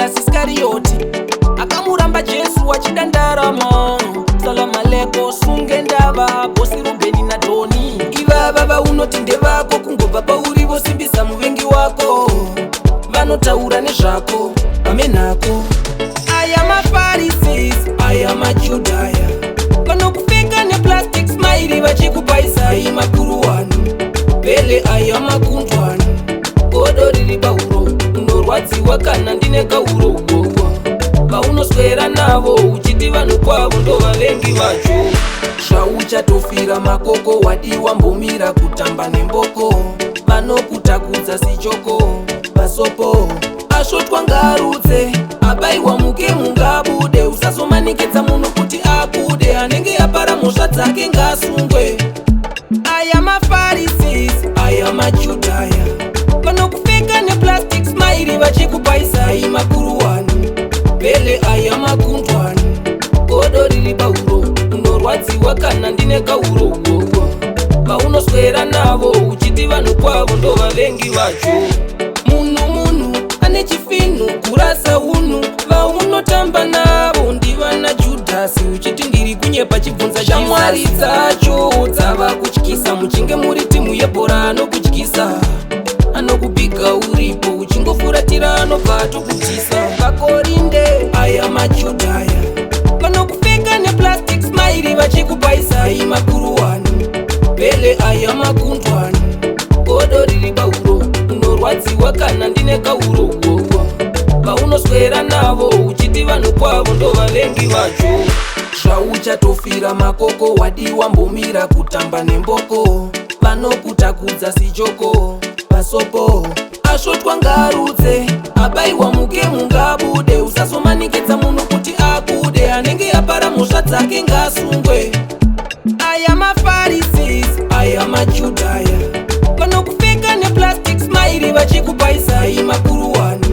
Judas Iscarioti akamuramba Jesu achida ndaramo. Salamu aleko sunge ndava bosi Rubeni na Doni. Ivava vaunoti ndevako kungobva pauri vosimbisa muvengi wako. Vanotaura nezvako amenako. I am a Pharisees, I am a Judaya. Vanokupfeka neplastic smile vachikupaisa makuru wanu. Vele I am a kundwanu. Godo riri pauro unorwadziwa kana ndine kauro ugogo. Vaunoswera navo uchiti vanhu kwavo ndo vavengi vacho. Zvauchatofira makoko wadiwa mbomira kutamba nemboko. Vanokutakudza sichoko vasopo. Ashotwa ngarudze abaiwa muke mungabude. Usasomanikidza munhu kuti akude. Anenge yapara mhosva dzake ngasungwe. I am a Pharisees, I am a Judaya. Vanokupfeka neplastic smile vachikupaisa makuru wanu. Vele I am a kundwanu. Godo riri pauro unorwadziwa kana ndine kauro ugogo. Vaunoswera navo uchiti vanhu kwavo ndo vavengi vacho. Munhu ane chifinhu kurasa unhu. Vaunotamba navo ndivana Judasi uchiti ndiri kunyepa chibvunza shamwari dzacho dzava kutyisa. Muchinge muri timu yebhora anokutyisa. Anokupiga uripo uchingofuratira anobva atokutisa. Vakorinde I am a Judaya. Vanokupfeka neplastic smile vachikupaisa makuru wanu. Vele I am a kundwanu. Godo riri pauro unorwadziwa kana ndine kauro ugogo. Vaunoswera navo uchiti vanhu kwavo ndo vavengi vacho. Zvauchatofira makoko wadiwa mbomira kutamba nemboko. Vanokutakudza sichoko vasopo. Ashotwa ngarudze abaiwa muke mungabude. Usasomanikidza munhu kuti akude. Anenge yapara mhosva dzake ngasungwe. I am a Pharisees, I am a Judaya. Vanokupfeka neplastic smile vachikupaisa makuru wanu.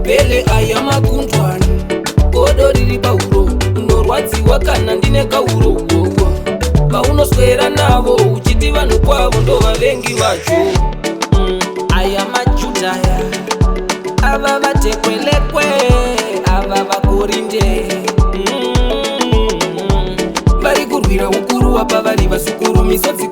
Vele I am a kundwanu. Godo riri pauro unorwadziwa kana ndine kauro ugogo. Vaunoswera navo uchiti vanhu kwavo ndo vavengi vacho. I am a Judaya. Ava vatekwelekwe, ava vakorinde. Vari kurwira ukuru wapa vari vasukuru misodzi